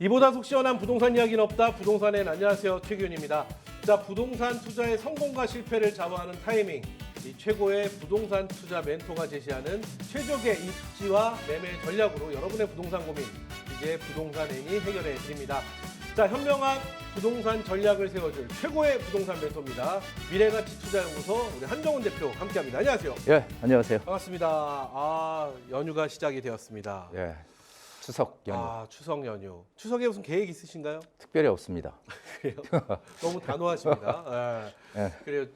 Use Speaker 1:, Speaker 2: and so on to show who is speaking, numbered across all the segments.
Speaker 1: 이보다 속 시원한 부동산 이야기는 없다. 부동산엔 안녕하세요. 최기훈입니다. 자, 부동산 투자의 성공과 실패를 좌우하는 타이밍. 이 최고의 부동산 투자 멘토가 제시하는 최적의 입지와 매매 전략으로 여러분의 부동산 고민 이제 부동산 N이 해결해 드립니다. 자, 현명한 부동산 전략을 세워줄 최고의 부동산 멘토입니다. 미래가치투자연구소 우리 한정훈 대표 함께합니다. 안녕하세요.
Speaker 2: 예, 안녕하세요.
Speaker 1: 반갑습니다. 연휴가 시작이 되었습니다.
Speaker 2: 예, 추석 연휴.
Speaker 1: 추석 연휴. 추석에 무슨 계획 있으신가요?
Speaker 2: 특별히 없습니다.
Speaker 1: 그래요? 너무 단호하십니다. 예. 그래요.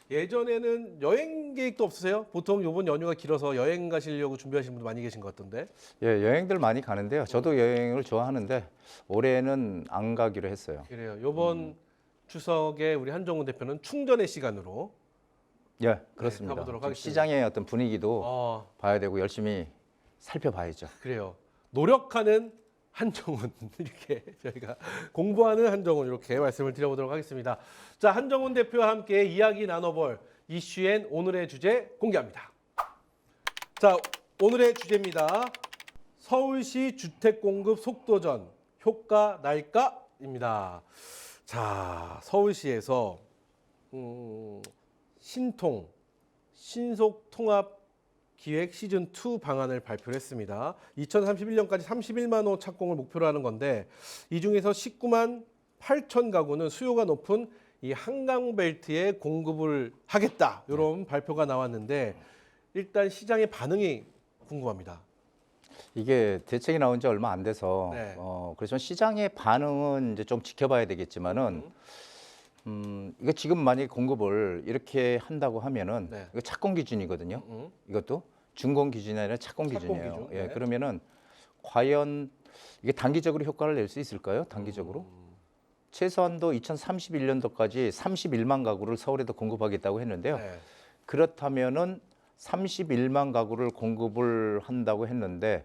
Speaker 1: 예전에는 여행 계획도 없으세요? 보통 이번 연휴가 길어서 여행 가시려고 준비하시는 분들 많이 계신 것 같던데.
Speaker 2: 예, 여행들 많이 가는데요. 저도 여행을 좋아하는데 올해는 안 가기로 했어요.
Speaker 1: 그래요. 이번 추석에 우리 한정훈 대표는 충전의 시간으로
Speaker 2: 예, 그렇습니다.
Speaker 1: 가보도록
Speaker 2: 좀
Speaker 1: 하겠습니다.
Speaker 2: 시장의 어떤 분위기도 봐야 되고 열심히 살펴봐야죠.
Speaker 1: 그래요. 노력하는 한정훈 이렇게 저희가 공부하는 한정훈 이렇게 말씀을 드려보도록 하겠습니다. 자, 한정훈 대표와 함께 이야기 나눠볼 이슈엔 오늘의 주제 공개합니다. 자, 오늘의 주제입니다. 서울시 주택 공급 속도전 효과 날까입니다. 자, 서울시에서 신속 통합 기획 시즌 2 방안을 발표를 했습니다. 2031년까지 31만 호 착공을 목표로 하는 건데 이 중에서 19만 8천 가구는 수요가 높은 이 한강벨트에 공급을 하겠다. 이런 발표가 나왔는데 일단 시장의 반응이 궁금합니다.
Speaker 2: 이게 대책이 나온 지 얼마 안 돼서
Speaker 1: 네.
Speaker 2: 그래서 시장의 반응은 이제 좀 지켜봐야 되겠지만은 이거 지금 만약에 공급을 이렇게 한다고 하면은
Speaker 1: 네.
Speaker 2: 이거 착공 기준이거든요. 이것도 준공 기준이 아니라 착공 기준이에요.
Speaker 1: 기준?
Speaker 2: 예,
Speaker 1: 네.
Speaker 2: 그러면은 과연 이게 단기적으로 효과를 낼 수 있을까요? 단기적으로? 최소한도 2031년도까지 31만 가구를 서울에도 공급하겠다고 했는데요.
Speaker 1: 네.
Speaker 2: 그렇다면은 31만 가구를 공급을 한다고 했는데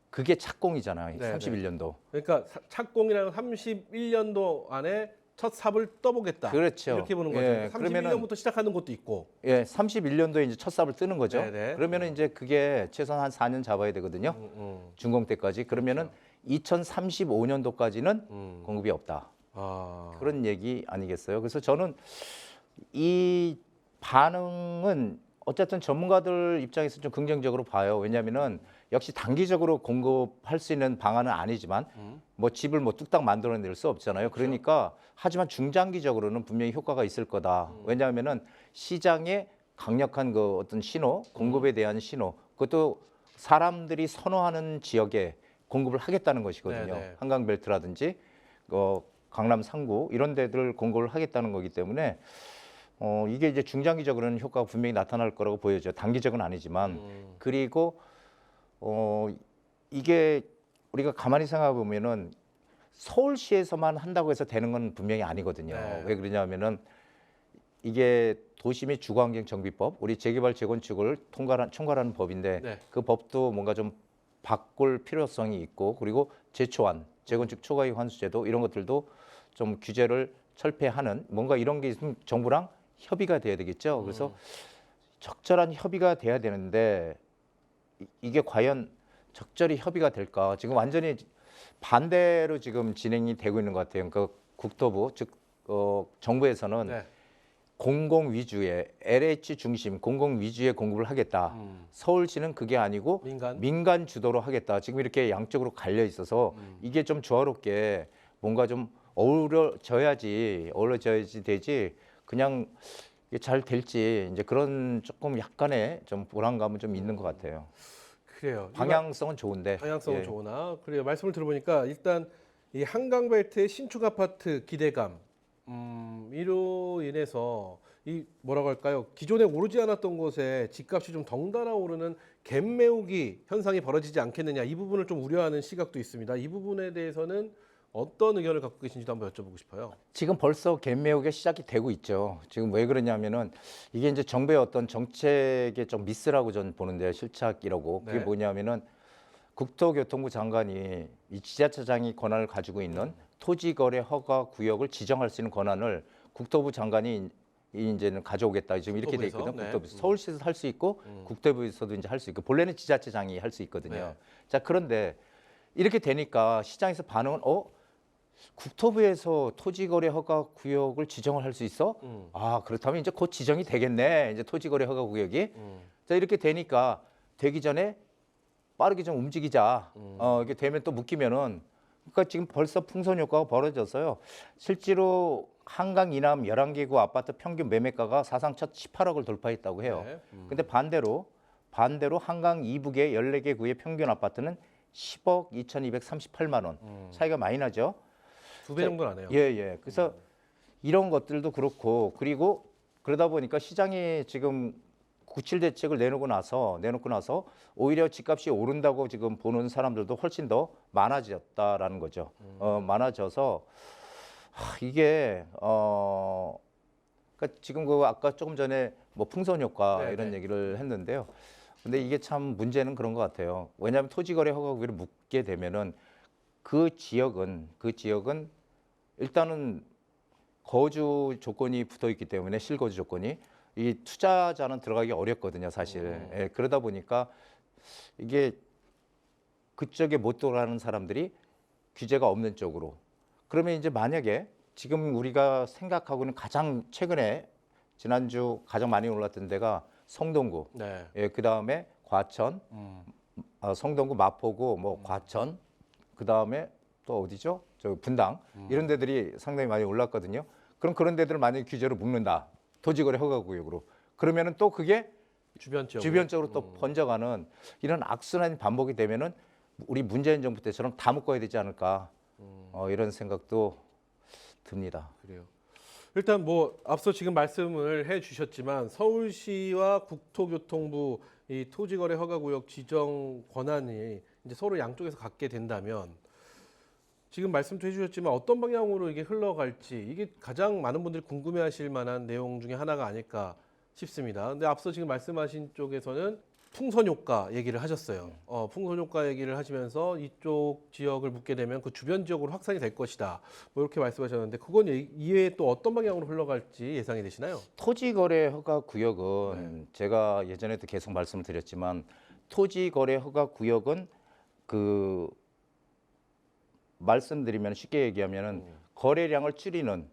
Speaker 2: 그게 착공이잖아요.
Speaker 1: 네,
Speaker 2: 31년도.
Speaker 1: 그러니까 착공이라는 31년도 안에 첫 삽을 떠보겠다.
Speaker 2: 그렇죠.
Speaker 1: 이렇게 보는 거죠.
Speaker 2: 예,
Speaker 1: 31년부터 시작하는 것도 있고.
Speaker 2: 예, 31년도에 이제 첫 삽을 뜨는 거죠.
Speaker 1: 네네.
Speaker 2: 그러면은 이제 그게 최소한 한 4년 잡아야 되거든요. 준공 때까지. 그러면은 2035년도까지는 공급이 없다. 그런 얘기 아니겠어요? 그래서 저는 이 반응은 어쨌든 전문가들 입장에서 좀 긍정적으로 봐요. 왜냐하면은 역시 단기적으로 공급할 수 있는 방안은 아니지만 뭐 집을 뭐 뚝딱 만들어낼 수 없잖아요. 그러니까 하지만 중장기적으로는 분명히 효과가 있을 거다. 왜냐하면은 시장의 강력한 그 어떤 신호, 공급에 대한 신호, 그것도 사람들이 선호하는 지역에 공급을 하겠다는 것이거든요.
Speaker 1: 네네.
Speaker 2: 한강벨트라든지 강남 상구 이런 데들 공급을 하겠다는 거기 때문에 이게 이제 중장기적으로는 효과가 분명히 나타날 거라고 보여져요. 단기적은 아니지만. 그리고 이게 우리가 가만히 생각해 보면은 서울시에서만 한다고 해서 되는 건 분명히 아니거든요.
Speaker 1: 네.
Speaker 2: 왜 그러냐면은 이게 도시 및 주거환경 정비법, 우리 재개발 재건축을 총괄하는 법인데
Speaker 1: 네.
Speaker 2: 그 법도 뭔가 좀 바꿀 필요성이 있고 그리고 재초안, 재건축 초과이익 환수제도 이런 것들도 좀 규제를 철폐하는 뭔가 이런 게 있으면 정부랑 협의가 돼야 되겠죠. 그래서 적절한 협의가 돼야 되는데 이게 과연 적절히 협의가 될까? 지금 완전히 반대로 지금 진행이 되고 있는 것 같아요. 그러니까 국토부 즉 정부에서는
Speaker 1: 네.
Speaker 2: 공공 위주의 LH 중심 공공 위주의 공급을 하겠다. 서울시는 그게 아니고 민간 주도로 하겠다. 지금 이렇게 양쪽으로 갈려 있어서 이게 좀 조화롭게 뭔가 좀 어우러져야지 되지 그냥 이게 잘 될지 이제 그런 조금 약간의 좀 불안감은 좀 있는 것 같아요.
Speaker 1: 그래요.
Speaker 2: 방향성은 좋은데.
Speaker 1: 방향성은
Speaker 2: 예.
Speaker 1: 좋으나 그래요. 말씀을 들어보니까 일단 이 한강벨트의 신축 아파트 기대감 이로 인해서 이 뭐라고 할까요? 기존에 오르지 않았던 곳에 집값이 좀 덩달아 오르는 갭 메우기 현상이 벌어지지 않겠느냐 이 부분을 좀 우려하는 시각도 있습니다. 이 부분에 대해서는 어떤 의견을 갖고 계신지도 한번 여쭤보고 싶어요.
Speaker 2: 지금 벌써 갭 메우기가 시작이 되고 있죠. 지금 왜 그러냐면은 이게 이제 정부의 어떤 정책의 좀 미스라고 저는 보는데요. 실착이라고. 그게
Speaker 1: 네.
Speaker 2: 뭐냐면은 국토교통부 장관이 이 지자체장이 권한을 가지고 있는 토지거래 허가 구역을 지정할 수 있는 권한을 국토부 장관이 이제는 가져오겠다. 지금 이렇게 돼 있거든요.
Speaker 1: 네.
Speaker 2: 국토부에서 서울시에서 할 수 있고 국토부에서도 이제 할 수 있고 본래는 지자체장이 할 수 있거든요.
Speaker 1: 네.
Speaker 2: 자, 그런데 이렇게 되니까 시장에서 반응은 국토부에서 토지거래 허가 구역을 지정을 할 수 있어? 아, 그렇다면 이제 곧 지정이 되겠네. 이제 토지거래 허가 구역이. 자, 이렇게 되니까 되기 전에 빠르게 좀 움직이자. 이렇게 되면 또 묶이면은 그러니까 지금 벌써 풍선 효과가 벌어졌어요. 실제로 한강 이남 11개구 아파트 평균 매매가가 사상 첫 18억을 돌파했다고 해요.
Speaker 1: 네.
Speaker 2: 근데 반대로 한강 이북의 14개 구의 평균 아파트는 10억 2,238만 원. 차이가 많이 나죠.
Speaker 1: 2배 정도 나네요.
Speaker 2: 예, 예. 그래서 이런 것들도 그렇고 그리고 그러다 보니까 시장이 지금 구칠 대책을 내놓고 나서 오히려 집값이 오른다고 지금 보는 사람들도 훨씬 더 많아졌다라는 거죠. 많아져서 이게 그러니까 지금 그 아까 조금 전에 뭐 풍선 효과
Speaker 1: 네,
Speaker 2: 이런
Speaker 1: 네.
Speaker 2: 얘기를 했는데요. 근데 이게 참 문제는 그런 것 같아요. 왜냐하면 토지거래 허가구를 묻게 되면은 그 지역은 일단은 거주 조건이 붙어 있기 때문에 실거주 조건이 이 투자자는 들어가기 어렵거든요, 사실. 예, 그러다 보니까 이게 그쪽에 못 들어가는 사람들이 규제가 없는 쪽으로. 그러면 이제 만약에 지금 우리가 생각하고 있는 가장 최근에 지난주 가장 많이 올랐던 데가 성동구,
Speaker 1: 네.
Speaker 2: 예, 그 다음에 과천, 성동구, 마포구, 뭐 과천, 그 다음에 또 어디죠? 저 분당 이런 데들이 상당히 많이 올랐거든요. 그럼 그런 데들을 만약에 규제로 묶는다, 토지거래 허가구역으로, 그러면은 또 그게 주변적으로 또 번져가는 이런 악순환이 반복이 되면은 우리 문재인 정부 때처럼 다 묶어야 되지 않을까 이런 생각도 듭니다.
Speaker 1: 그래요. 일단 뭐 앞서 지금 말씀을 해주셨지만 서울시와 국토교통부 이 토지거래 허가구역 지정 권한이 이제 서로 양쪽에서 갖게 된다면 지금 말씀도 해주셨지만 어떤 방향으로 이게 흘러갈지 이게 가장 많은 분들이 궁금해하실 만한 내용 중에 하나가 아닐까 싶습니다. 근데 앞서 지금 말씀하신 쪽에서는 풍선 효과 얘기를 하셨어요. 풍선 효과 얘기를 하시면서 이쪽 지역을 묻게 되면 그 주변 지역으로 확산이 될 것이다. 뭐 이렇게 말씀하셨는데 그건 이외에 또 어떤 방향으로 흘러갈지 예상이 되시나요?
Speaker 2: 토지거래 허가 구역은 제가 예전에도 계속 말씀을 드렸지만 토지거래 허가 구역은 그 말씀드리면 쉽게 얘기하면은 거래량을 줄이는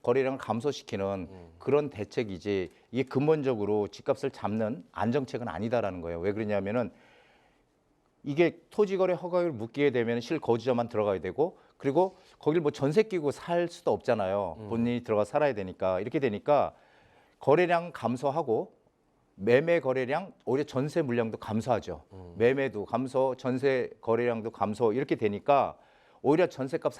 Speaker 2: 거래량을 감소시키는 그런 대책이지 이게 근본적으로 집값을 잡는 안정책은 아니다라는 거예요. 왜 그러냐면은 이게 토지거래 허가를 묶게 되면 실거주자만 들어가야 되고 그리고 거길 뭐 전세 끼고 살 수도 없잖아요. 본인이 들어가 살아야 되니까 이렇게 되니까 거래량 감소하고 매매 거래량 오히려 전세 물량도 감소하죠. 매매도 감소, 전세 거래량도 감소 이렇게 되니까 오히려 전세값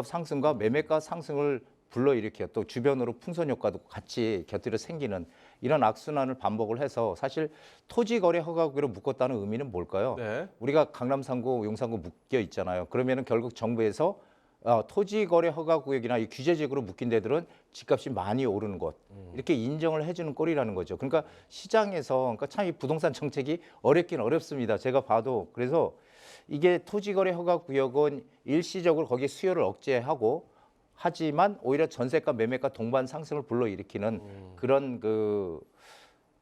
Speaker 2: 상승과 매매가 상승을 불러일으켜 또 주변으로 풍선 효과도 같이 곁들여 생기는 이런 악순환을 반복을 해서 사실 토지거래 허가구로 묶었다는 의미는 뭘까요?
Speaker 1: 네.
Speaker 2: 우리가 강남 3구, 용산구 묶여 있잖아요. 그러면은 결국 정부에서 토지거래 허가구역이나 이 규제지역으로 묶인 데들은 집값이 많이 오르는 곳 이렇게 인정을 해주는 꼴이라는 거죠. 그러니까 시장에서 그러니까 참 이 부동산 정책이 어렵긴 어렵습니다. 제가 봐도 그래서 이게 토지거래 허가구역은 일시적으로 거기에 수요를 억제하고 하지만 오히려 전세가 매매가 동반 상승을 불러일으키는 그런 그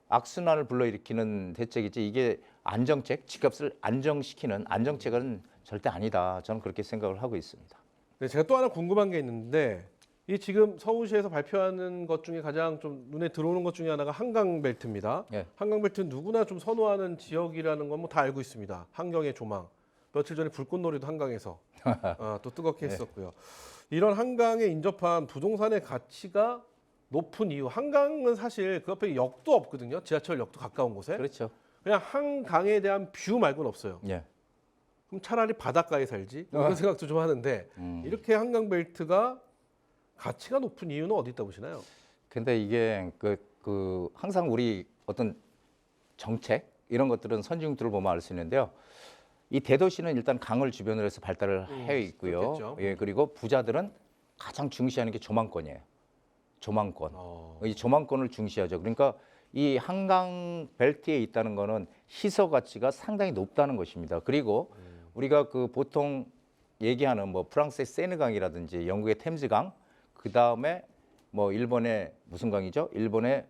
Speaker 2: 악순환을 불러일으키는 대책이지 이게 안정책, 집값을 안정시키는 안정책은 절대 아니다. 저는 그렇게 생각을 하고 있습니다.
Speaker 1: 네, 제가 또 하나 궁금한 게 있는데 이 지금 서울시에서 발표하는 것 중에 가장 좀 눈에 들어오는 것 중에 하나가 한강벨트입니다.
Speaker 2: 예.
Speaker 1: 한강벨트는 누구나 좀 선호하는 지역이라는 건 뭐 다 알고 있습니다. 한경의 조망. 며칠 전에 불꽃놀이도 한강에서 또 뜨겁게 했었고요. 이런 한강에 인접한 부동산의 가치가 높은 이유. 한강은 사실 그 옆에 역도 없거든요. 지하철역도 가까운 곳에.
Speaker 2: 그렇죠.
Speaker 1: 그냥 한강에 대한 뷰 말고는 없어요.
Speaker 2: 예.
Speaker 1: 그럼 차라리 바닷가에 살지? 이런 생각도 좀 하는데 이렇게 한강벨트가 가치가 높은 이유는 어디 있다고 보시나요?
Speaker 2: 근데 이게 항상 우리 어떤 정책 이런 것들은 선진국들을 보면 알 수 있는데요. 이 대도시는 일단 강을 주변으로 해서 발달을 해 있고요.
Speaker 1: 그렇겠죠.
Speaker 2: 예, 그리고 부자들은 가장 중시하는 게 조망권이에요. 조망권. 이 조망권을 중시하죠. 그러니까 이 한강 벨트에 있다는 거는 희소 가치가 상당히 높다는 것입니다. 그리고 우리가 그 보통 얘기하는 뭐 프랑스의 세느강이라든지 영국의 템즈강, 그 다음에 뭐 일본의 무슨 강이죠? 일본의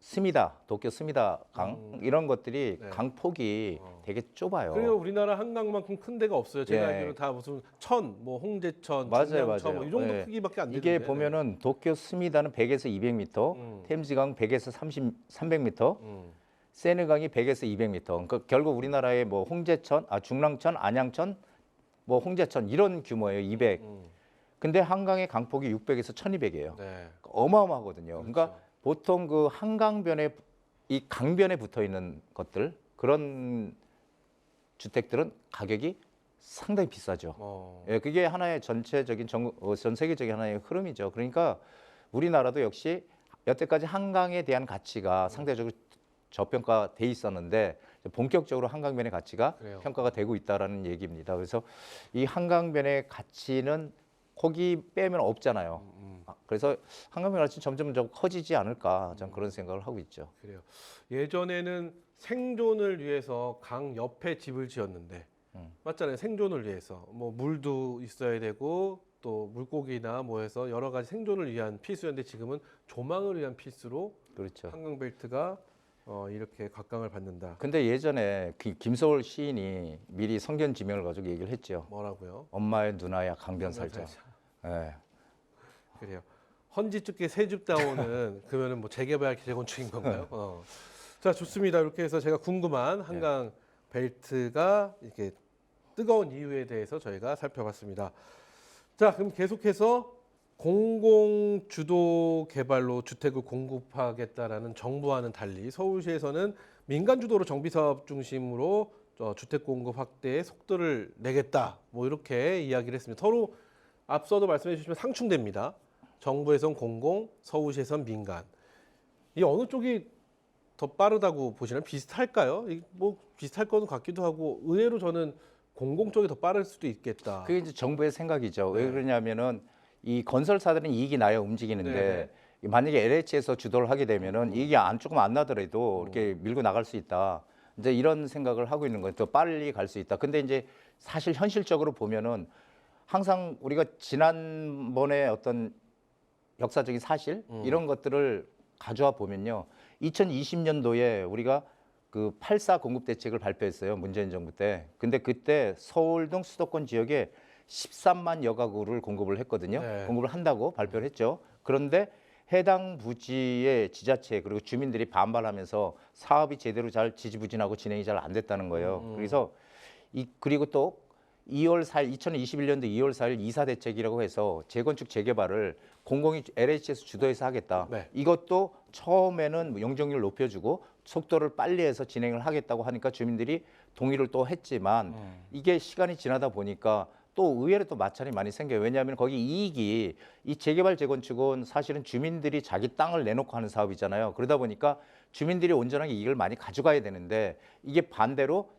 Speaker 2: 스미다, 도쿄 스미다 강 이런 것들이
Speaker 1: 네.
Speaker 2: 강폭이 되게 좁아요.
Speaker 1: 그리고 우리나라 한강만큼 큰 데가 없어요. 제가
Speaker 2: 예.
Speaker 1: 알기로는 다 무슨 뭐 홍제천,
Speaker 2: 맞아요,
Speaker 1: 중량천
Speaker 2: 맞아요.
Speaker 1: 뭐 이 정도
Speaker 2: 예.
Speaker 1: 크기밖에 안 되는데.
Speaker 2: 이게 보면은 도쿄 스미다는 100에서 200m, 템즈강 100에서 300m, 세느강이 100에서 200m. 그러니까 결국 우리나라의 뭐 홍제천, 중랑천, 안양천, 뭐 홍제천 이런 규모예요. 200. 근데 한강의 강폭이 600에서 1200이에요.
Speaker 1: 네.
Speaker 2: 어마어마하거든요.
Speaker 1: 그렇죠.
Speaker 2: 그러니까 보통 그 한강변에 이 강변에 붙어 있는 것들 그런 주택들은 가격이 상당히 비싸죠. 예, 그게 하나의 전체적인 전 세계적인 하나의 흐름이죠. 그러니까 우리나라도 역시 여태까지 한강에 대한 가치가 상대적으로 저평가돼 있었는데 본격적으로 한강변의 가치가
Speaker 1: 그래요.
Speaker 2: 평가가 되고 있다라는 얘기입니다. 그래서 이 한강변의 가치는 거기 빼면 없잖아요. 그래서 한강변 가치 점점 커지지 않을까 저는 그런 생각을 하고 있죠.
Speaker 1: 그래요. 예전에는 생존을 위해서 강 옆에 집을 지었는데 맞잖아요. 생존을 위해서 뭐 물도 있어야 되고 또 물고기나 뭐 해서 여러 가지 생존을 위한 필수였는데 지금은 조망을 위한 필수로
Speaker 2: 그렇죠.
Speaker 1: 한강벨트가 이렇게 각광을 받는다.
Speaker 2: 근데 예전에 김소월 시인이 미리 성견 지명을 가지고 얘기를 했죠.
Speaker 1: 뭐라고요?
Speaker 2: 엄마의 누나야 강변 살자. 예.
Speaker 1: 그래요. 헌지축계 세줍다오는 그러면은 뭐 재개발 재건축인 건가요? 자, 좋습니다. 이렇게 해서 제가 궁금한 한강 벨트가 이렇게 뜨거운 이유에 대해서 저희가 살펴봤습니다. 자, 그럼 계속해서 공공 주도 개발로 주택을 공급하겠다라는 정부와는 달리 서울시에서는 민간 주도로 정비 사업 중심으로 주택 공급 확대에 속도를 내겠다. 뭐 이렇게 이야기를 했습니다. 서로 앞서도 말씀해 주시면 상충됩니다. 정부에선 공공, 서울시에선 민간. 이 어느 쪽이 더 빠르다고 보시나요? 비슷할까요? 뭐 비슷할 거는 같기도 하고 의외로 저는 공공 쪽이 더 빠를 수도 있겠다.
Speaker 2: 그게 이제 정부의 생각이죠.
Speaker 1: 네.
Speaker 2: 왜 그러냐면은 이 건설사들은 이익이 나야 움직이는데
Speaker 1: 네네.
Speaker 2: 만약에 LH에서 주도를 하게 되면은 이익이 조금 안 나더라도 이렇게 밀고 나갈 수 있다. 이제 이런 생각을 하고 있는 거예요. 더 빨리 갈 수 있다. 근데 이제 사실 현실적으로 보면은 항상 우리가 지난번에 어떤 역사적인 사실 이런 것들을 가져와 보면요. 2020년도에 우리가 그 8.4 공급 대책을 발표했어요. 문재인 정부 때. 근데 그때 서울 등 수도권 지역에 13만여 가구를 공급을 했거든요.
Speaker 1: 네.
Speaker 2: 공급을 한다고 발표를 했죠. 그런데 해당 부지의 지자체 그리고 주민들이 반발하면서 사업이 제대로 잘 지지부진하고 진행이 잘 안 됐다는 거예요. 그래서 그리고 또 2월 4일 2021년도 2월 4일 이사 대책이라고 해서 재건축 재개발을 공공이 LH에서 주도해서 하겠다.
Speaker 1: 네.
Speaker 2: 이것도 처음에는 용적률 높여주고 속도를 빨리 해서 진행을 하겠다고 하니까 주민들이 동의를 또 했지만 이게 시간이 지나다 보니까 또 의외로 또 마찰이 많이 생겨요. 왜냐하면 거기 이익이 이 재개발 재건축은 사실은 주민들이 자기 땅을 내놓고 하는 사업이잖아요. 그러다 보니까 주민들이 온전하게 이익을 많이 가져가야 되는데 이게 반대로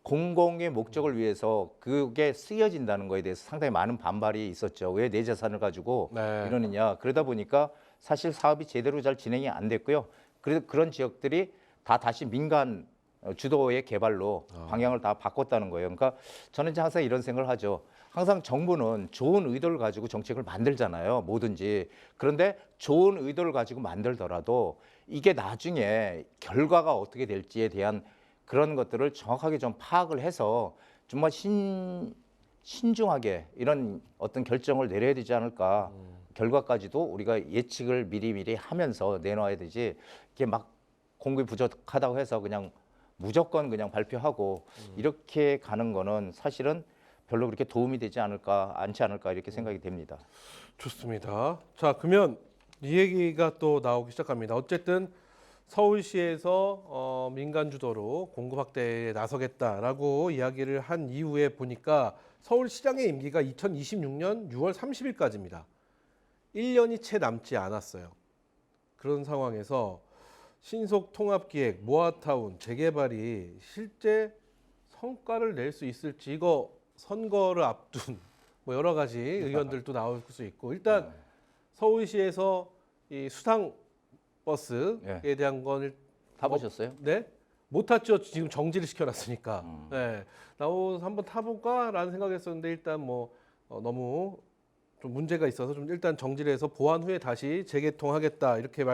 Speaker 2: 공공의 목적을 위해서 그게 쓰여진다는 거에 대해서 상당히 많은 반발이 있었죠. 왜 내 재산을 가지고 이러느냐. 그러다 보니까 사실 사업이 제대로 잘 진행이 안 됐고요. 그래서 그런 지역들이 다 다시 민간 주도의 개발로 방향을 다 바꿨다는 거예요. 그러니까 저는 이제 항상 이런 생각을 하죠. 항상 정부는 좋은 의도를 가지고 정책을 만들잖아요. 뭐든지. 그런데 좋은 의도를 가지고 만들더라도 이게 나중에 결과가 어떻게 될지에 대한 그런 것들을 정확하게 좀 파악을 해서 정말 신중하게 이런 어떤 결정을 내려야 되지 않을까. 결과까지도 우리가 예측을 미리미리 하면서 내놔야 되지. 이게 막 공급이 부족하다고 해서 그냥 무조건 그냥 발표하고 이렇게 가는 거는 사실은 별로 그렇게 도움이 되지 않지 않을까 이렇게 생각이 됩니다.
Speaker 1: 좋습니다. 자, 그러면 이 얘기가 또 나오기 시작합니다. 어쨌든 서울시에서 민간 주도로 공급 확대에 나서겠다라고 이야기를 한 이후에 보니까 서울시장의 임기가 2026년 6월 30일까지입니다. 1년이 채 남지 않았어요. 그런 상황에서 신속 통합기획, 모아타운, 재개발이 실제 성과를 낼 수 있을지 이거 선거를 앞둔 뭐 여러 가지 의견들도 나올 수 있고 일단 서울시에서 이 수상 버스에 대한 걸
Speaker 2: 타보셨어요?
Speaker 1: 네? 못 탔죠. 지금 정지를 시켜놨으니까. 네. 나오서 한번 타볼까라는 생각했었는데 일단 뭐 너무 좀 문제가 있어서 좀 일단 정지를 해서 보완 후에 다시 재개통하겠다 이렇게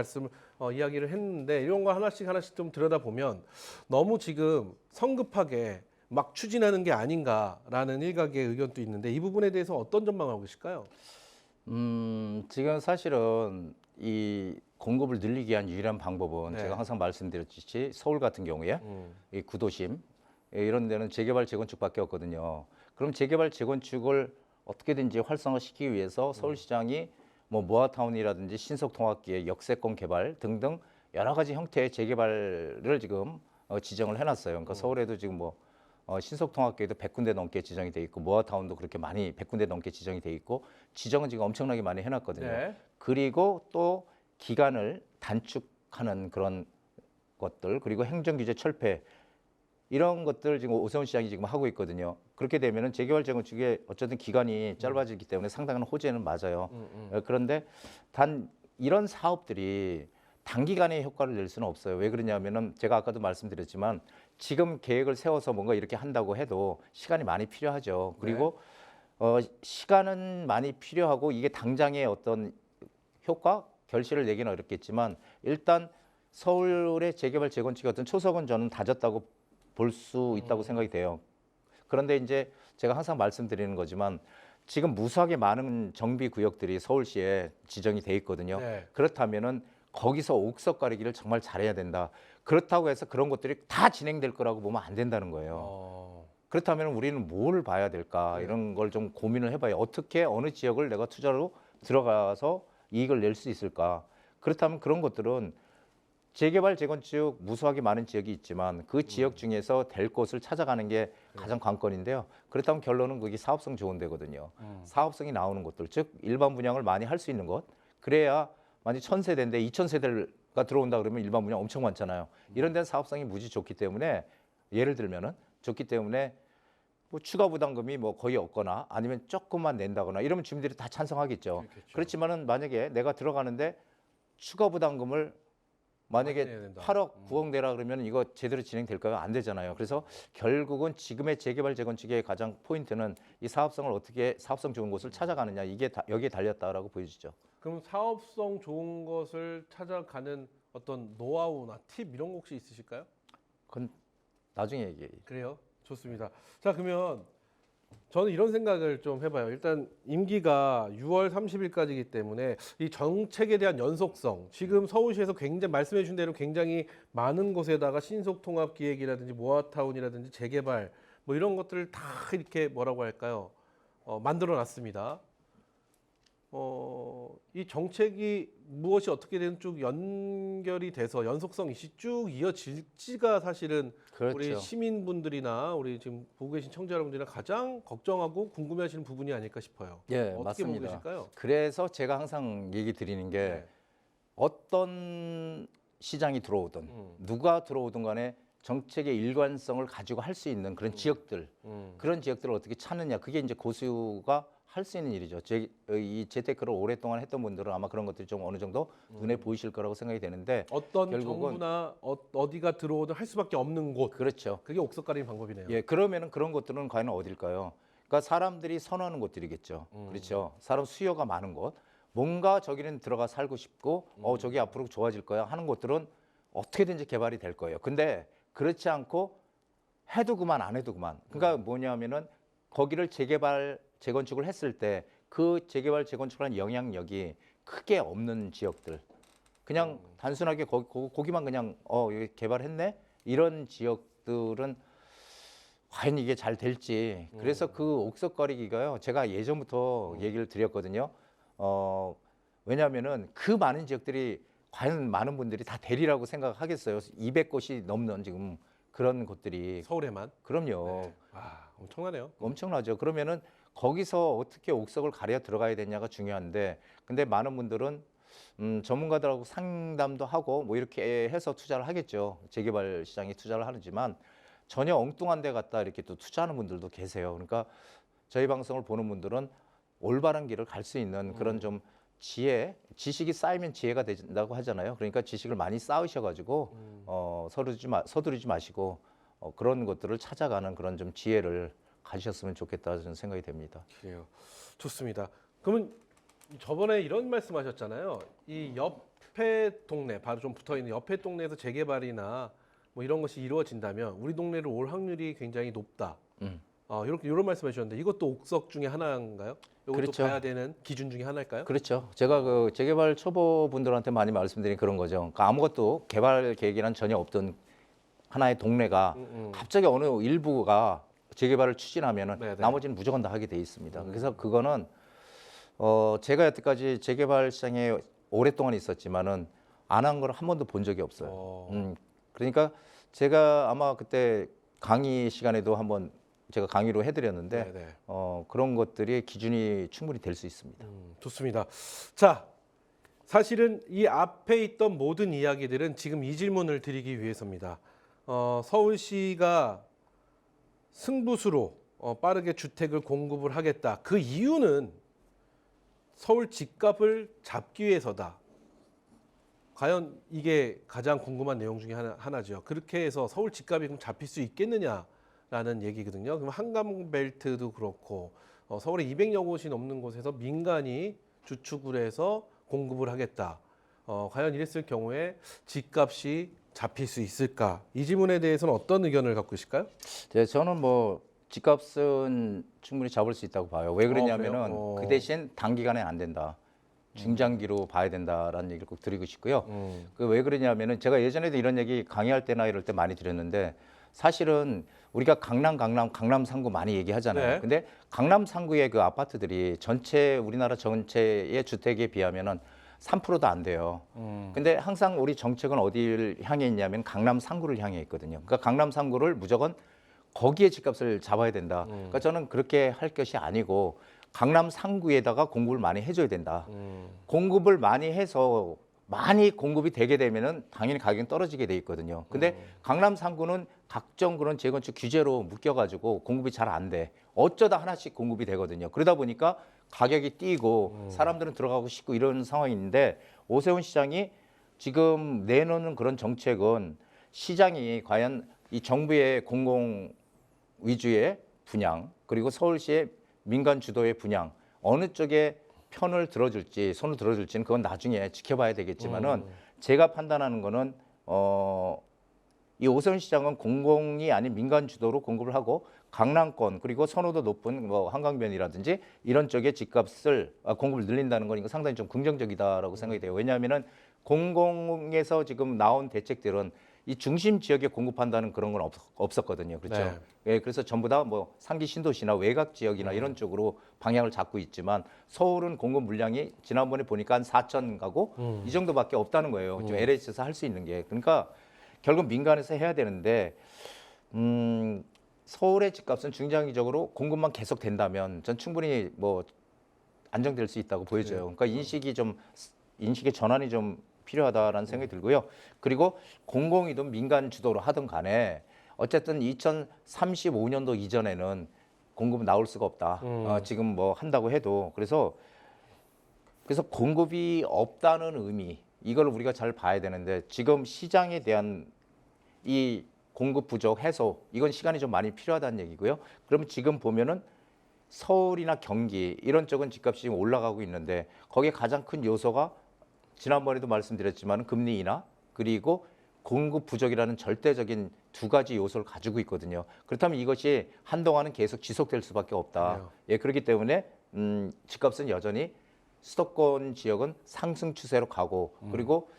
Speaker 1: 이야기를 했는데 이런 거 하나씩 좀 들여다보면 너무 지금 성급하게 막 추진하는 게 아닌가라는 일각의 의견도 있는데 이 부분에 대해서 어떤 전망을 하고 계실까요?
Speaker 2: 지금 사실은 이 공급을 늘리기 위한 유일한 방법은
Speaker 1: 네.
Speaker 2: 제가 항상 말씀드렸듯이 서울 같은 경우에 이 구도심 이런 데는 재개발 재건축밖에 없거든요. 그럼 재개발 재건축을 어떻게든지 활성화시키기 위해서 서울시장이 뭐 모아타운이라든지 신속통합기획, 역세권 개발 등등 여러 가지 형태의 재개발을 지금 지정을 해놨어요. 그러니까 서울에도 지금 뭐 신속통합기획도 100군데 넘게 지정이 돼 있고 모아타운도 그렇게 많이 100군데 넘게 지정이 돼 있고 지정은 지금 엄청나게 많이 해놨거든요.
Speaker 1: 네.
Speaker 2: 그리고 또 기간을 단축하는 그런 것들 그리고 행정규제 철폐 이런 것들 지금 오세훈 시장이 지금 하고 있거든요. 그렇게 되면은 재개발 재건축의 어쨌든 기간이 짧아지기 때문에 상당한 호재는 맞아요. 그런데 단 이런 사업들이 단기간에 효과를 낼 수는 없어요. 왜 그러냐면은 제가 아까도 말씀드렸지만 지금 계획을 세워서 뭔가 이렇게 한다고 해도 시간이 많이 필요하죠. 그리고 시간은 많이 필요하고 이게 당장의 어떤 효과 결실을 내기는 어렵겠지만 일단 서울의 재개발 재건축의 어떤 초석은 저는 다졌다고 볼 수 있다고 생각이 돼요. 그런데 이제 제가 항상 말씀드리는 거지만 지금 무수하게 많은 정비 구역들이 서울시에 지정이 돼 있거든요.
Speaker 1: 네.
Speaker 2: 그렇다면은 거기서 옥석 가리기를 정말 잘해야 된다. 그렇다고 해서 그런 것들이 다 진행될 거라고 보면 안 된다는 거예요. 그렇다면 우리는 뭘 봐야 될까 이런 걸 좀 고민을 해봐요. 어떻게 어느 지역을 내가 투자로 들어가서 이익을 낼 수 있을까? 그렇다면 그런 것들은 재개발 재건축 무수하게 많은 지역이 있지만 그 지역 중에서 될 곳을 찾아가는 게 가장 관건인데요. 그렇다면 결론은 그게 사업성 좋은 데거든요. 사업성이 나오는 곳들, 즉 일반 분양을 많이 할 수 있는 곳. 그래야 만약 1000세대인데 2000세대가 들어온다 그러면 일반 분양 엄청 많잖아요. 이런 데는 사업성이 무지 좋기 때문에 예를 들면은 좋기 때문에 뭐 추가 부담금이 뭐 거의 없거나 아니면 조금만 낸다거나 이러면 주민들이 다 찬성하겠죠. 그렇지만은 만약에 내가 들어가는데 추가 부담금을 만약에 8억, 9억 내라 그러면 이거 제대로 진행될까요? 안 되잖아요. 그래서 결국은 지금의 재개발 재건축의 가장 포인트는 이 사업성을 어떻게 사업성 좋은 곳을 찾아가느냐 이게 여기에 달렸다라고 보여지죠.
Speaker 1: 그럼 사업성 좋은 것을 찾아가는 어떤 노하우나 팁 이런 거 혹시 있으실까요?
Speaker 2: 그건 나중에 얘기해요.
Speaker 1: 그래요? 좋습니다. 자, 그러면 저는 이런 생각을 좀 해봐요. 일단 임기가 6월 30일까지이기 때문에 이 정책에 대한 연속성, 지금 서울시에서 굉장히 말씀해 주신 대로 굉장히 많은 곳에다가 신속통합기획이라든지 모아타운이라든지 재개발 뭐 이런 것들을 다 이렇게 뭐라고 할까요? 만들어 놨습니다. 이 정책이 무엇이 어떻게든 쭉 연결이 돼서 연속성이 쭉 이어질지가 사실은
Speaker 2: 그렇죠.
Speaker 1: 우리 시민분들이나 우리 지금 보고 계신 청자 여러분들이나 가장 걱정하고 궁금해하시는 부분이 아닐까 싶어요.
Speaker 2: 예,
Speaker 1: 어떻게
Speaker 2: 맞습니다.
Speaker 1: 보고 계실까요?
Speaker 2: 그래서 제가 항상 얘기 드리는 게
Speaker 1: 네.
Speaker 2: 어떤 시장이 들어오든 누가 들어오든 간에 정책의 일관성을 가지고 할 수 있는 그런 지역들, 그런 지역들을 어떻게 찾느냐, 그게 이제 고수가 할 수 있는 일이죠. 이 재테크를 오랫동안 했던 분들은 아마 그런 것들이 좀 어느 정도 눈에 보이실 거라고 생각이 되는데
Speaker 1: 어떤
Speaker 2: 결국은
Speaker 1: 정부나 어디가 들어오든 할 수밖에 없는 곳.
Speaker 2: 그렇죠.
Speaker 1: 그게 옥석 가리는 방법이네요.
Speaker 2: 예, 그러면은 그런 것들은 과연 어딜까요? 그러니까 사람들이 선호하는 곳들이겠죠. 그렇죠. 사람 수요가 많은 곳, 뭔가 저기는 들어가 살고 싶고, 저기 앞으로 좋아질 거야 하는 곳들은 어떻게든지 개발이 될 거예요. 근데 그렇지 않고 해도 그만 안 해도 그만. 그러니까 뭐냐면은 거기를 재개발 재건축을 했을 때 그 재개발 재건축하는 영향력이 크게 없는 지역들, 그냥 단순하게 거기만 그냥 여기 개발했네 이런 지역들은 과연 이게 잘 될지. 그래서 그 옥석거리기가요, 제가 예전부터 얘기를 드렸거든요. 왜냐하면은 그 많은 지역들이 과연 많은 분들이 다 되리라고 생각하겠어요. 200곳이 넘는 지금 그런 곳들이.
Speaker 1: 서울에만.
Speaker 2: 그럼요.
Speaker 1: 네. 와, 엄청나네요.
Speaker 2: 엄청나죠. 그러면은 거기서 어떻게 옥석을 가려 들어가야 되냐가 중요한데, 근데 많은 분들은 전문가들하고 상담도 하고 뭐 이렇게 해서 투자를 하겠죠. 재개발 시장에 투자를 하지만 전혀 엉뚱한 데 갔다 이렇게 또 투자하는 분들도 계세요. 그러니까 저희 방송을 보는 분들은 올바른 길을 갈 수 있는 그런 좀 지식이 쌓이면 지혜가 된다고 하잖아요. 그러니까 지식을 많이 쌓으셔가지고 서두르지 마시고 그런 것들을 찾아가는 그런 좀 지혜를 가지셨으면 좋겠다 저는 생각이 됩니다.
Speaker 1: 그래요. 좋습니다. 그러면 저번에 이런 말씀하셨잖아요. 이 옆에 동네, 바로 좀 붙어 있는 옆에 동네에서 재개발이나 뭐 이런 것이 이루어진다면 우리 동네로 올 확률이 굉장히 높다. 이런 말씀해 주셨는데 이것도 옥석 중에 하나인가요? 이것도
Speaker 2: 그렇죠.
Speaker 1: 봐야 되는 기준 중에 하나일까요?
Speaker 2: 그렇죠. 제가 그 재개발 초보분들한테 많이 말씀드린 그런 거죠. 그러니까 아무것도 개발 계획이란 전혀 없던 하나의 동네가 갑자기 어느 일부가 재개발을 추진하면은
Speaker 1: 네네.
Speaker 2: 나머지는 무조건 다 하게 돼 있습니다. 그래서 그거는 제가 여태까지 재개발 시장에 오랫동안 있었지만은 안 한 걸 한 번도 본 적이 없어요. 그러니까 제가 아마 그때 강의 시간에도 한번 제가 강의로 해드렸는데
Speaker 1: 네네.
Speaker 2: 그런 것들이 기준이 충분히 될 수 있습니다.
Speaker 1: 좋습니다. 자, 사실은 이 앞에 있던 모든 이야기들은 지금 이 질문을 드리기 위해서입니다. 서울시가 승부수로 빠르게 주택을 공급을 하겠다. 그 이유는 서울 집값을 잡기 위해서다. 과연 이게 가장 궁금한 내용 중에 하나죠. 그렇게 해서 서울 집값이 그럼 잡힐 수 있겠느냐라는 얘기거든요. 그럼 한강벨트도 그렇고 서울에 200여 곳이 넘는 곳에서 민간이 주축을 해서 공급을 하겠다. 과연 이랬을 경우에 집값이 잡힐 수 있을까? 이 질문에 대해서는 어떤 의견을 갖고 계실까요?
Speaker 2: 저는 뭐 집값은 충분히 잡을 수 있다고 봐요. 왜 그러냐면은
Speaker 1: 그래요?
Speaker 2: 그 대신 단기간에 안 된다. 중장기로 봐야 된다라는 얘기를 꼭 드리고 싶고요. 그 왜 그러냐면은 제가 예전에도 이런 얘기 강의할 때나 이럴 때 많이 드렸는데 사실은 우리가 강남 3구 많이 얘기하잖아요.
Speaker 1: 네.
Speaker 2: 근데 강남 3구의 그 아파트들이 전체 우리나라 전체의 주택에 비하면은 3%도 안 돼요. 근데 항상 우리 정책은 어디를 향해 있냐면 강남 3구를 향해 있거든요. 그러니까 강남 3구를 무조건 거기에 집값을 잡아야 된다. 그러니까 저는 그렇게 할 것이 아니고 강남 3구에다가 공급을 많이 해줘야 된다. 공급을 많이 해서 많이 공급이 되게 되면은 당연히 가격이 떨어지게 돼 있거든요. 근데 강남 3구는 각종 그런 재건축 규제로 묶여가지고 공급이 잘 안 돼. 어쩌다 하나씩 공급이 되거든요. 그러다 보니까 가격이 뛰고 사람들은 들어가고 싶고 이런 상황인데 오세훈 시장이 지금 내놓는 그런 정책은 시장이 과연 이 정부의 공공 위주의 분양 그리고 서울시의 민간 주도의 분양 어느 쪽에 편을 들어줄지 손을 들어줄지는 그건 나중에 지켜봐야 되겠지만은 제가 판단하는 거는 이 오세훈 시장은 공공이 아닌 민간 주도로 공급을 하고 강남권 그리고 선호도 높은 뭐 한강변이라든지 이런 쪽에 집값을 공급을 늘린다는 건 이거 상당히 좀 긍정적이다라고 생각이 돼요. 왜냐하면은 공공에서 지금 나온 대책들은 이 중심 지역에 공급한다는 그런 건 없었거든요. 그렇죠.
Speaker 1: 네.
Speaker 2: 예, 그래서 전부 다 뭐 상기 신도시나 외곽 지역이나 이런 쪽으로 방향을 잡고 있지만 서울은 공급 물량이 지난번에 보니까 한 4천 가구 이 정도밖에 없다는 거예요. 지금 LH에서 할 수 있는 게. 그러니까 결국 민간에서 해야 되는데 서울의 집값은 중장기적으로 공급만 계속 된다면 전 충분히 뭐 안정될 수 있다고 보여져요. 그러니까 인식의 전환이 좀 필요하다라는 생각이 들고요. 그리고 공공이든 민간 주도로 하든 간에 어쨌든 2035년도 이전에는 공급은 나올 수가 없다. 지금 뭐 한다고 해도 그래서 공급이 없다는 의미 이걸 우리가 잘 봐야 되는데 지금 시장에 대한 이 공급 부족 해소 이건 시간이 좀 많이 필요하다는 얘기고요. 그러면 지금 보면은 서울이나 경기 이런 쪽은 집값이 지금 올라가고 있는데 거기에 가장 큰 요소가 지난번에도 말씀드렸지만 금리 인하 그리고 공급 부족이라는 절대적인 두 가지 요소를 가지고 있거든요. 그렇다면 이것이 한동안은 계속 지속될 수밖에 없다. 예, 그렇기 때문에 집값은 여전히 수도권 지역은 상승 추세로 가고 그리고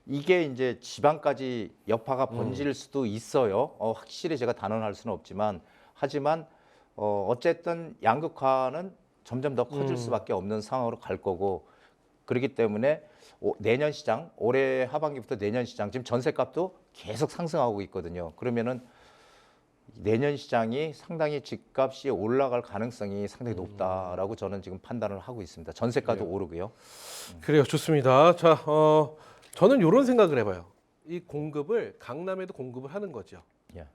Speaker 2: 이게 이제 지방까지 여파가 번질 수도 있어요. 확실히 제가 단언할 수는 없지만 하지만 어쨌든 양극화는 점점 더 커질 수밖에 없는 상황으로 갈 거고 그렇기 때문에 내년 시장 올해 하반기부터 내년 시장 지금 전세값도 계속 상승하고 있거든요. 그러면은 내년 시장이 상당히 집값이 올라갈 가능성이 상당히 높다라고 저는 지금 판단을 하고 있습니다. 전세가도 오르고요.
Speaker 1: 그래요. 좋습니다. 자, 저는 이런 생각을 해봐요. 이 공급을 강남에도 공급을 하는 거죠.
Speaker 2: 예.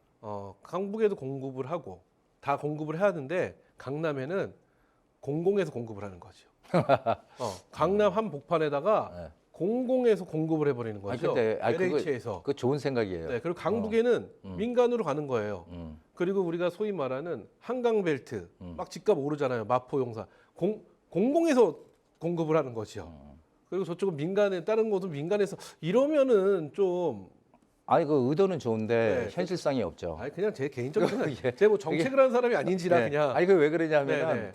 Speaker 1: 강북에도 공급을 하고 다 공급을 해야 하는데 강남에는 공공에서 공급을 하는 거죠. 강남 한복판에다가
Speaker 2: 네.
Speaker 1: 공공에서 공급을 해버리는 거죠. LH에서.
Speaker 2: 그 좋은 생각이에요.
Speaker 1: 네, 그리고 강북에는 민간으로 가는 거예요. 그리고 우리가 소위 말하는 한강벨트 막 집값 오르잖아요. 마포 용산 공공에서 공급을 하는 거죠. 그리고 저쪽은 민간에 다른 곳은 민간에서 이러면은 좀
Speaker 2: 아니 그 의도는 좋은데
Speaker 1: 네.
Speaker 2: 현실성이 없죠.
Speaker 1: 아니 그냥 제 개인적인
Speaker 2: 이게-
Speaker 1: 제가 뭐 정책을 하는 사람이 아닌지라
Speaker 2: 네.
Speaker 1: 그냥
Speaker 2: 아니 그 왜
Speaker 1: 네,
Speaker 2: 그러냐면은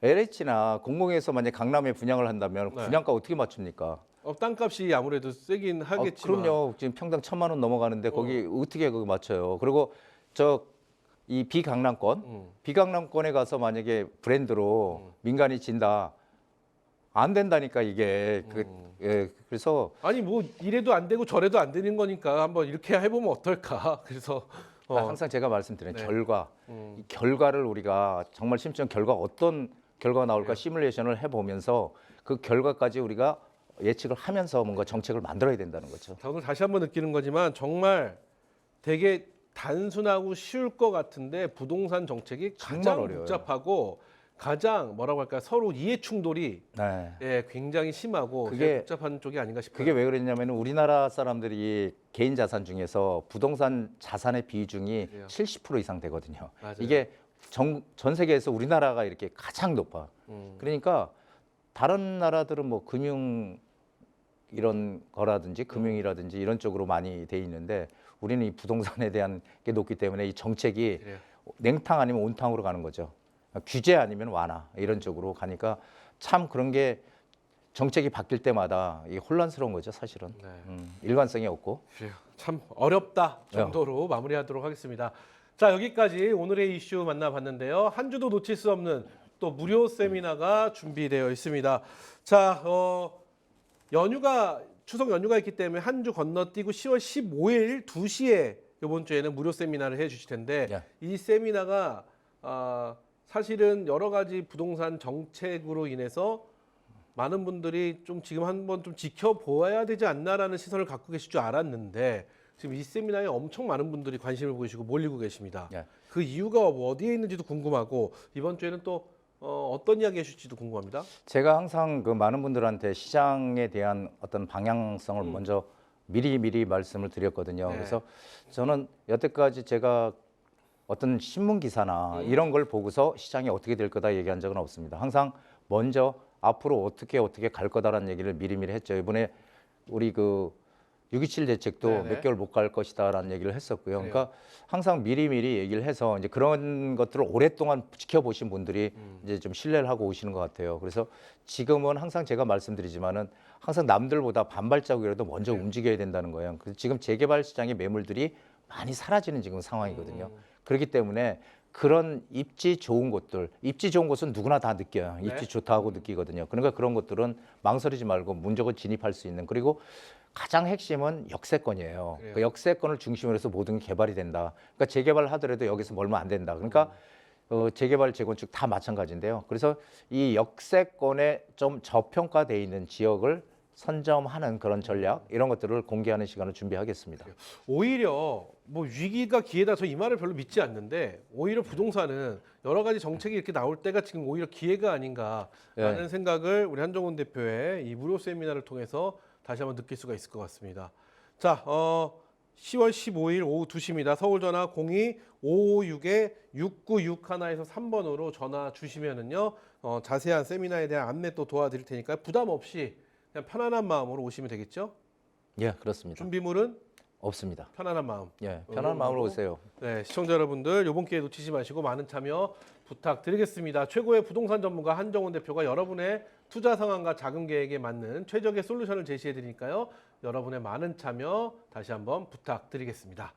Speaker 1: 네.
Speaker 2: LH나 공공에서 만약 강남에 분양을 한다면
Speaker 1: 네.
Speaker 2: 분양가 어떻게 맞춥니까?
Speaker 1: 땅값이 아무래도 세긴 하겠지만
Speaker 2: 그럼요. 지금 평당 1,000만 원 넘어가는데 거기 어떻게 그거 맞춰요? 그리고 이 비강남권, 비강남권에 가서 만약에 브랜드로 민간이 진다. 안 된다니까 이게. 예, 그래서
Speaker 1: 아니 뭐 이래도 안 되고 저래도 안 되는 거니까 한번 이렇게 해보면 어떨까. 그래서
Speaker 2: 항상 제가 말씀드린
Speaker 1: 네.
Speaker 2: 결과, 이 결과를 우리가 정말 심지어 어떤 결과가 나올까
Speaker 1: 네.
Speaker 2: 시뮬레이션을 해보면서 그 결과까지 우리가 예측을 하면서 뭔가 정책을 만들어야 된다는 거죠.
Speaker 1: 자, 오늘 다시 한번 느끼는 거지만 정말 되게 단순하고 쉬울 것 같은데 부동산 정책이
Speaker 2: 정말
Speaker 1: 가장
Speaker 2: 어려워요.
Speaker 1: 복잡하고 가장 뭐라고 할까 서로 이해 충돌이
Speaker 2: 네.
Speaker 1: 예, 굉장히 심하고
Speaker 2: 그게-
Speaker 1: 제일 복잡한 쪽이 아닌가 싶어요.
Speaker 2: 그게 왜 그랬냐면 우리나라 사람들이 개인 자산 중에서 부동산 자산의 비중이
Speaker 1: 그래요.
Speaker 2: 70% 이상 되거든요.
Speaker 1: 맞아요.
Speaker 2: 이게 전 세계에서 우리나라가 이렇게 가장 높아. 그러니까 다른 나라들은 뭐 금융 이런 거라든지 금융이라든지 이런 쪽으로 많이 돼 있는데 우리는 이 부동산에 대한 게 높기 때문에 이 정책이
Speaker 1: 그래요.
Speaker 2: 냉탕 아니면 온탕으로 가는 거죠. 규제 아니면 완화 이런 쪽으로 가니까 참 그런 게 정책이 바뀔 때마다 이게 혼란스러운 거죠, 사실은.
Speaker 1: 네.
Speaker 2: 일관성이 없고.
Speaker 1: 그래요. 참 어렵다 정도로 마무리하도록 하겠습니다. 자, 여기까지 오늘의 이슈 만나봤는데요. 한 주도 놓칠 수 없는 또 무료 세미나가 준비되어 있습니다. 자, 추석 연휴가 있기 때문에 한 주 건너뛰고 10월 15일 2시에 이번 주에는 무료 세미나를 해주실 텐데
Speaker 2: 예.
Speaker 1: 이 세미나가 사실은 여러 가지 부동산 정책으로 인해서 많은 분들이 좀 지금 한번 좀 지켜보아야 되지 않나라는 시선을 갖고 계실 줄 알았는데 지금 이 세미나에 엄청 많은 분들이 관심을 보이시고 몰리고 계십니다.
Speaker 2: 예.
Speaker 1: 그 이유가 어디에 있는지도 궁금하고 이번 주에는 또 어떤 이야기 해주실지도 궁금합니다.
Speaker 2: 제가 항상 그 많은 분들한테 시장에 대한 어떤 방향성을 먼저 미리 말씀을 드렸거든요.
Speaker 1: 네.
Speaker 2: 그래서 저는 여태까지 제가 어떤 신문 기사나 이런 걸 보고서 시장이 어떻게 될 거다 얘기한 적은 없습니다. 항상 먼저 앞으로 어떻게 갈 거다라는 얘기를 미리미리 했죠. 이번에 우리 그 6.27 대책도
Speaker 1: 네네.
Speaker 2: 몇 개월 못 갈 것이다라는 얘기를 했었고요. 그러니까 항상 미리미리 얘기를 해서 이제 그런 것들을 오랫동안 지켜보신 분들이 이제 좀 신뢰를 하고 오시는 것 같아요. 그래서 지금은 항상 제가 말씀드리지만은 항상 남들보다 반발자국이라도 먼저 움직여야 된다는 거예요. 그래서 지금 재개발 시장의 매물들이 많이 사라지는 지금 상황이거든요. 그렇기 때문에 그런 입지 좋은 곳들, 입지 좋은 곳은 누구나 다 느껴요.
Speaker 1: 네.
Speaker 2: 입지 좋다고 느끼거든요. 그러니까 그런 것들은 망설이지 말고 무조건 진입할 수 있는. 그리고 가장 핵심은 역세권이에요.
Speaker 1: 그래요.
Speaker 2: 그 역세권을 중심으로 해서 모든 게 개발이 된다. 그러니까 재개발 하더라도 여기서 멀면 안 된다. 그러니까 재개발, 재건축 다 마찬가지인데요. 그래서 이 역세권에 좀 저평가돼 있는 지역을 선점하는 그런 전략 이런 것들을 공개하는 시간을 준비하겠습니다.
Speaker 1: 오히려 뭐 위기가 기회다 저 이 말을 별로 믿지 않는데 오히려 부동산은 여러 가지 정책이 이렇게 나올 때가 지금 오히려 기회가 아닌가라는
Speaker 2: 네.
Speaker 1: 생각을 우리 한정훈 대표의 이 무료 세미나를 통해서 다시 한번 느낄 수가 있을 것 같습니다. 자, 10월 15일 오후 2시입니다. 서울 전화 02-556-6961에서 3번으로 전화 주시면은요 자세한 세미나에 대한 안내 또 도와드릴 테니까 부담 없이 그냥 편안한 마음으로 오시면 되겠죠?
Speaker 2: 예, 그렇습니다.
Speaker 1: 준비물은
Speaker 2: 없습니다.
Speaker 1: 편안한 마음.
Speaker 2: 예, 편한 마음으로 오세요.
Speaker 1: 네, 시청자 여러분들 이번 기회 놓치지 마시고 많은 참여 부탁드리겠습니다. 최고의 부동산 전문가 한정훈 대표가 여러분의 투자 상황과 자금 계획에 맞는 최적의 솔루션을 제시해 드리니까요. 여러분의 많은 참여 다시 한번 부탁드리겠습니다.